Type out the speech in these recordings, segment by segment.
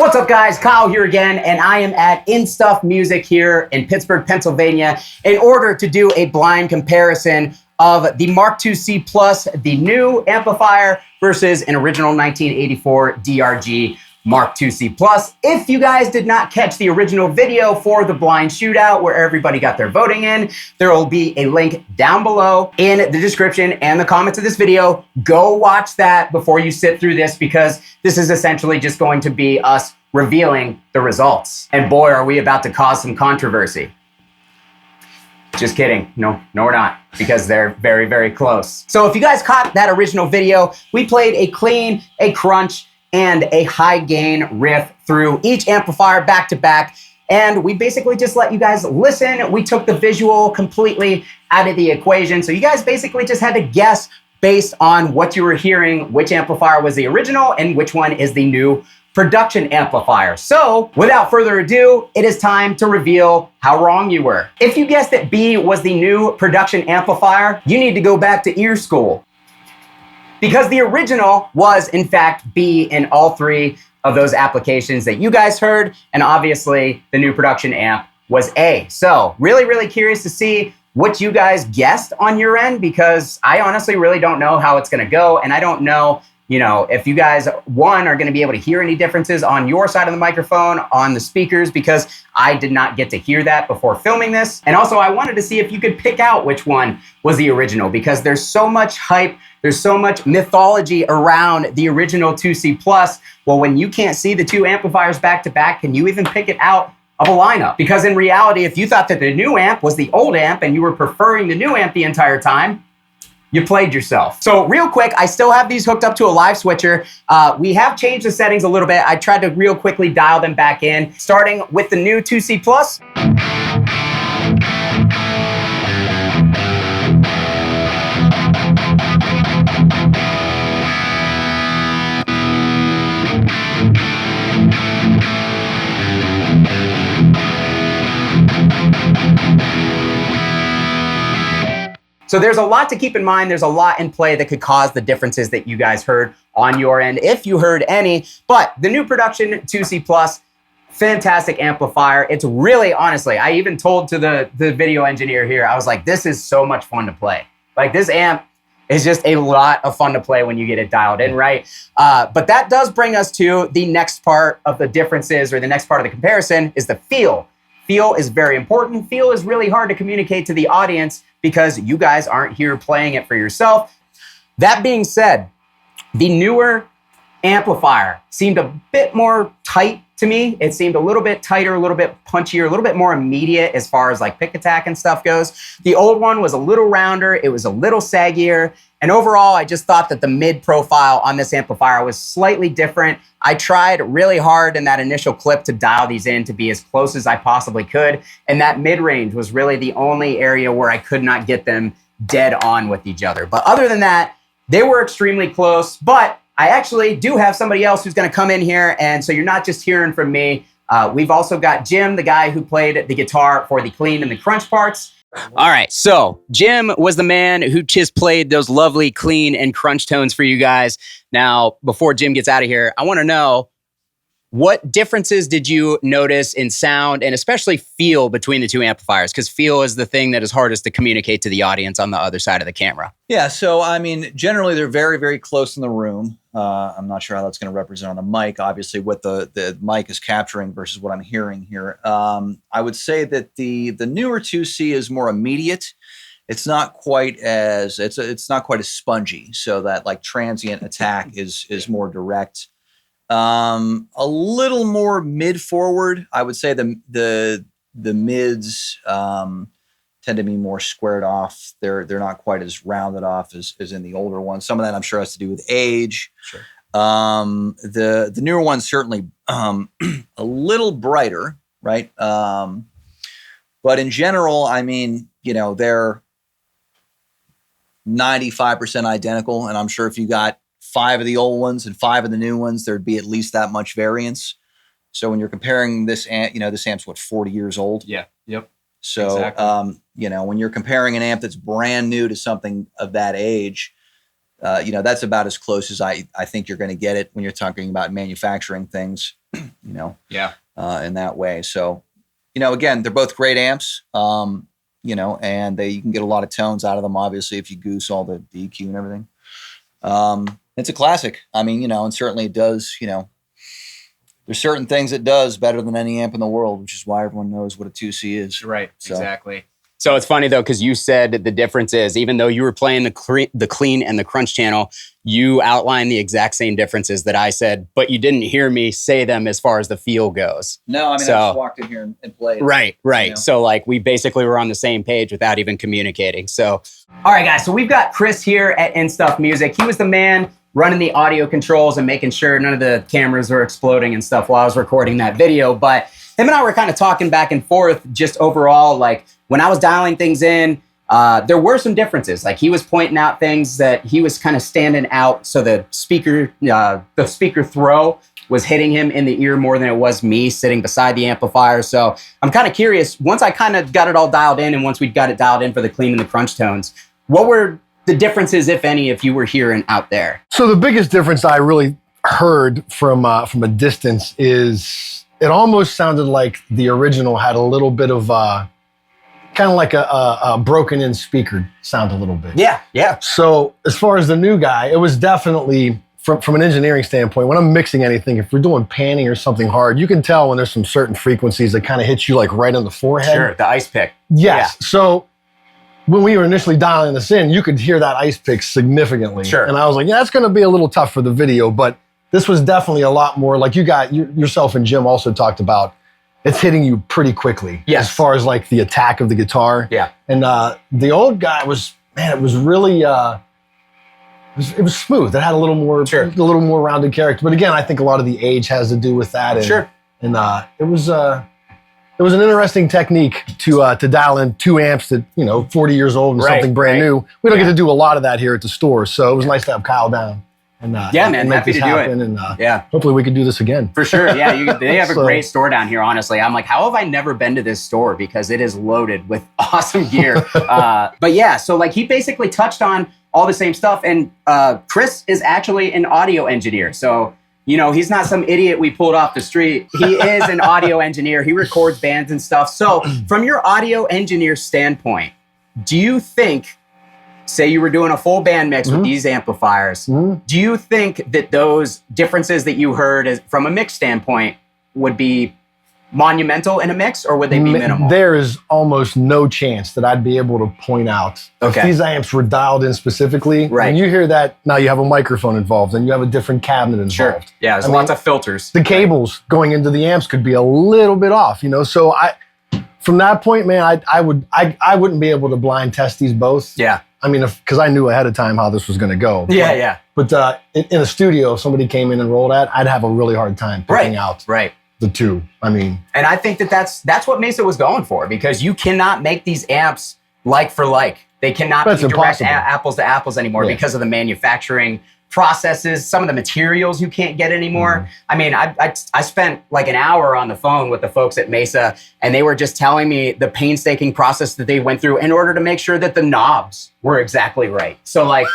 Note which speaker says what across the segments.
Speaker 1: What's up, guys? Kyle here again, and I am at In Stuff Music here in Pittsburgh, Pennsylvania, in order to do a blind comparison of the Mark IIC Plus, the new amplifier, versus an original 1984 DRG Mark IIC Plus. If you guys did not catch the original video for the blind shootout where everybody got their voting in, there will be a link down below in the description and the comments of this video. Go watch that before you sit through this, because this is essentially just going to be us revealing the results. And boy, are we about to cause some controversy. Just kidding. No, we're not, because they're very, very close. So if you guys caught that original video, we played a clean, a crunch, and a high gain riff through each amplifier back to back. And we basically just let you guys listen. We took the visual completely out of the equation. So you guys basically just had to guess based on what you were hearing, which amplifier was the original and which one is the new production amplifier. So without further ado, it is time to reveal how wrong you were. If you guessed that B was the new production amplifier, you need to go back to ear school, because the original was in fact B in all three of those applications that you guys heard. And obviously the new production amp was A. So really curious to see what you guys guessed on your end, because I honestly really don't know how it's gonna go. And I don't know, if you guys, one, are gonna be able to hear any differences on your side of the microphone, on the speakers, because I did not get to hear that before filming this. And also I wanted to see if you could pick out which one was the original, because there's so much hype, there's so much mythology around the original 2C Plus. Well, when you can't see the two amplifiers back to back, can you even pick it out of a lineup? Because in reality, if you thought that the new amp was the old amp and you were preferring the new amp the entire time, you played yourself. So real quick, I still have these hooked up to a live switcher. We have changed the settings a little bit. I tried to real quickly dial them back in, starting with the new 2C Plus. So there's a lot to keep in mind. There's a lot in play that could cause the differences that you guys heard on your end, if you heard any. But the new production 2C Plus, fantastic amplifier. It's really, honestly, I even told to the video engineer here, I was like, this is so much fun to play. Like, this amp is just a lot of fun to play when you get it dialed in right. But that does bring us to the next part of the differences, or the next part of the comparison, is the feel. Feel is very important. Feel is really hard to communicate to the audience because you guys aren't here playing it for yourself. That being said, the newer amplifier seemed a bit more tight to me. It seemed a little bit tighter, a little bit punchier, a little bit more immediate as far as like pick attack and stuff goes. The old one was a little rounder, it was a little saggier, and overall I just thought that the mid profile on this amplifier was slightly different. I tried really hard in that initial clip to dial these in to be as close as I possibly could, and that mid-range was really the only area where I could not get them dead on with each other. But other than that, they were extremely close. But I actually do have somebody else who's gonna come in here, and so you're not just hearing from me. We've also got Jim, the guy who played the guitar for the clean and the crunch parts. All right, so Jim was the man who just played those lovely clean and crunch tones for you guys. Now, before Jim gets out of here, I wanna know, what differences did you notice in sound and especially feel between the two amplifiers? Because feel is the thing that is hardest to communicate to the audience on the other side of the camera.
Speaker 2: Yeah, so I mean, generally they're very close in the room. I'm not sure how that's going to represent on the mic, obviously, what the mic is capturing versus what I'm hearing here. I would say that the newer 2C is more immediate. It's not quite as it's not quite as spongy, so that like transient attack is more direct. A little more mid forward. I would say the mids tend to be more squared off. They're not quite as rounded off as in the older ones. Some of that I'm sure has to do with age.
Speaker 1: Sure.
Speaker 2: The newer ones certainly a little brighter, right? But in general, I mean, they're 95% identical, and I'm sure if you got 5 of the old ones and 5 of the new ones, there'd be at least that much variance. So when you're comparing this amp, this amp's what, 40 years old?
Speaker 1: Yeah. Yep.
Speaker 2: So,
Speaker 1: exactly.
Speaker 2: When you're comparing an amp that's brand new to something of that age, that's about as close as I think you're going to get it when you're talking about manufacturing things. you know,
Speaker 1: Yeah.
Speaker 2: In that way. So, you know, again, they're both great amps, you know, and you can get a lot of tones out of them, obviously, if you goose all the EQ and everything. It's a classic. I mean, you know, and certainly it does, you know, there's certain things it does better than any amp in the world, which is why everyone knows what a 2C is.
Speaker 1: Right.
Speaker 2: So.
Speaker 1: Exactly. So it's funny though, because you said the difference is, even though you were playing the clean and the crunch channel, you outlined the exact same differences that I said, but you didn't hear me say them as far as the feel goes.
Speaker 2: No, I mean, I just walked in here and played.
Speaker 1: Right. You know? So like we basically were on the same page without even communicating. So, all right, guys. So we've got Chris here at In Stuff Music. He was the man running the audio controls and making sure none of the cameras were exploding and stuff while I was recording that video. But him and I were kind of talking back and forth just overall, like when I was dialing things in, there were some differences. Like he was pointing out things that he was kind of standing out. So the speaker throw was hitting him in the ear more than it was me sitting beside the amplifier. So I'm kind of curious, once I kind of got it all dialed in and once we got it dialed in for the clean and the crunch tones, what were the differences, if any, if you were here and out there?
Speaker 3: So the biggest difference I really heard from a distance is it almost sounded like the original had a little bit of kind of like a broken in speaker sound a little bit.
Speaker 1: Yeah.
Speaker 3: So as far as the new guy, it was definitely from an engineering standpoint, when I'm mixing anything, if we're doing panning or something hard, you can tell when there's some certain frequencies that kind of hit you like right on the forehead.
Speaker 1: Sure, the ice pick.
Speaker 3: Yes. Yeah. So when we were initially dialing this in, you could hear that ice pick significantly.
Speaker 1: Sure.
Speaker 3: And I was like, yeah, that's going to be a little tough for the video, but this was definitely a lot more like yourself and Jim also talked about. It's hitting you pretty quickly.
Speaker 1: Yes.
Speaker 3: As far as like the attack of the guitar.
Speaker 1: Yeah.
Speaker 3: And the old guy was, man, it was really, it was smooth. It had a little more rounded character. But again, I think a lot of the age has to do with that. And,
Speaker 1: sure.
Speaker 3: And it was an interesting technique to dial in 2 amps that, 40 years old and something brand new. We don't get to do a lot of that here at the store. So it was nice to have Kyle down. And,
Speaker 1: man, happy to do it.
Speaker 3: And hopefully we can do this again.
Speaker 1: For sure, yeah. They have a great store down here, honestly. I'm like, how have I never been to this store? Because it is loaded with awesome gear. But yeah, so like he basically touched on all the same stuff. And Chris is actually an audio engineer. So, he's not some idiot we pulled off the street. He is an audio engineer. He records bands and stuff. So from your audio engineer standpoint, do you think, say you were doing a full band mix with these amplifiers, do you think that those differences that you heard from a mix standpoint would be monumental in a mix, or would they be minimal?
Speaker 3: There is almost no chance that I'd be able to point out if these amps were dialed in specifically. Right. When you hear that, now you have a microphone involved and you have a different cabinet involved.
Speaker 1: Sure. Yeah, there's lots of filters.
Speaker 3: The cables going into the amps could be a little bit off, So from that point, man, I wouldn't be able to blind test these both.
Speaker 1: Yeah.
Speaker 3: I mean, because I knew ahead of time how this was going to go.
Speaker 1: Yeah.
Speaker 3: But in a studio, if somebody came in and rolled at, I'd have a really hard time picking out the two. I mean,
Speaker 1: and I think that's what Mesa was going for, because you cannot make these amps like for like. They cannot be direct apples to apples anymore because of the manufacturing processes, some of the materials you can't get anymore. I mean, I spent like an hour on the phone with the folks at Mesa, and they were just telling me the painstaking process that they went through in order to make sure that the knobs were exactly right. So like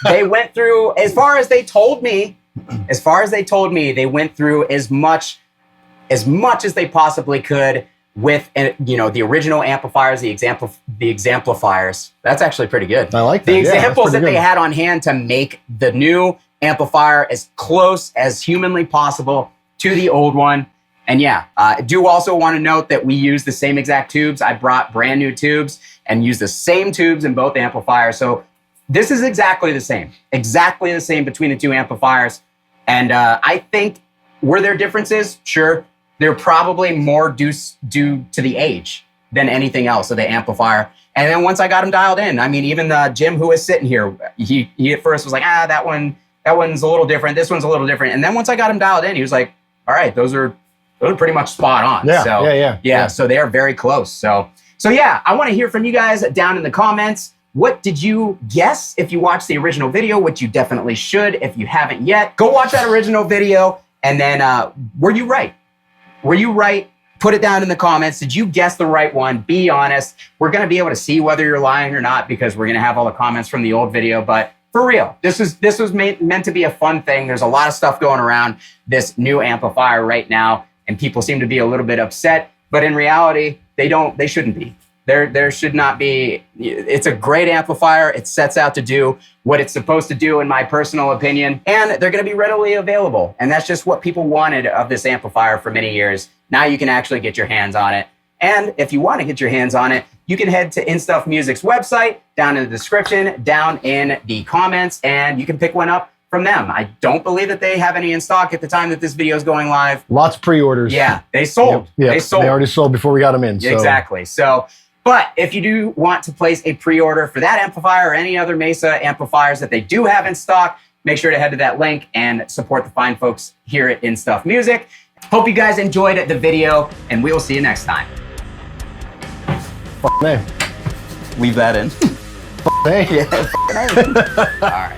Speaker 1: they went through, as far as they told me, they went through as much as they possibly could with, the original amplifiers, the exemplifiers. That's actually pretty good.
Speaker 3: I like that.
Speaker 1: The examples that they had on hand to make the new amplifier as close as humanly possible to the old one. And I do also want to note that we use the same exact tubes. I brought brand new tubes and used the same tubes in both amplifiers. So this is exactly the same between the two amplifiers. And I think, were there differences? Sure. They're probably more due to the age than anything else of the amplifier. And then once I got him dialed in, I mean, even Jim, who is sitting here, he at first was like, that one's a little different. This one's a little different. And then once I got him dialed in, he was like, all right, those are pretty much spot on.
Speaker 3: Yeah.
Speaker 1: So they are very close. So I want to hear from you guys down in the comments. What did you guess if you watched the original video, which you definitely should if you haven't yet? Go watch that original video. And then were you right? Were you right? Put it down in the comments. Did you guess the right one? Be honest. We're going to be able to see whether you're lying or not, because we're going to have all the comments from the old video. But for real, this was meant to be a fun thing. There's a lot of stuff going around this new amplifier right now. and people seem to be a little bit upset, but in reality, they shouldn't be. There should not be. It's a great amplifier. It sets out to do what it's supposed to do, in my personal opinion, and they're going to be readily available. And that's just what people wanted of this amplifier for many years. Now you can actually get your hands on it. And if you want to get your hands on it, you can head to In Stuff Music's website, down in the description, down in the comments, and you can pick one up from them. I don't believe that they have any in stock at the time that this video is going live.
Speaker 3: Lots of pre-orders.
Speaker 1: Yeah, they sold.
Speaker 3: Yep.
Speaker 1: They sold.
Speaker 3: They already sold before we got them in. So.
Speaker 1: Exactly. So, but if you do want to place a pre-order for that amplifier or any other Mesa amplifiers that they do have in stock, make sure to head to that link and support the fine folks here at In Stuff Music. Hope you guys enjoyed the video, and we will see you next time.
Speaker 3: Name.
Speaker 2: Leave that in.
Speaker 3: Hey.
Speaker 1: Yeah. All right.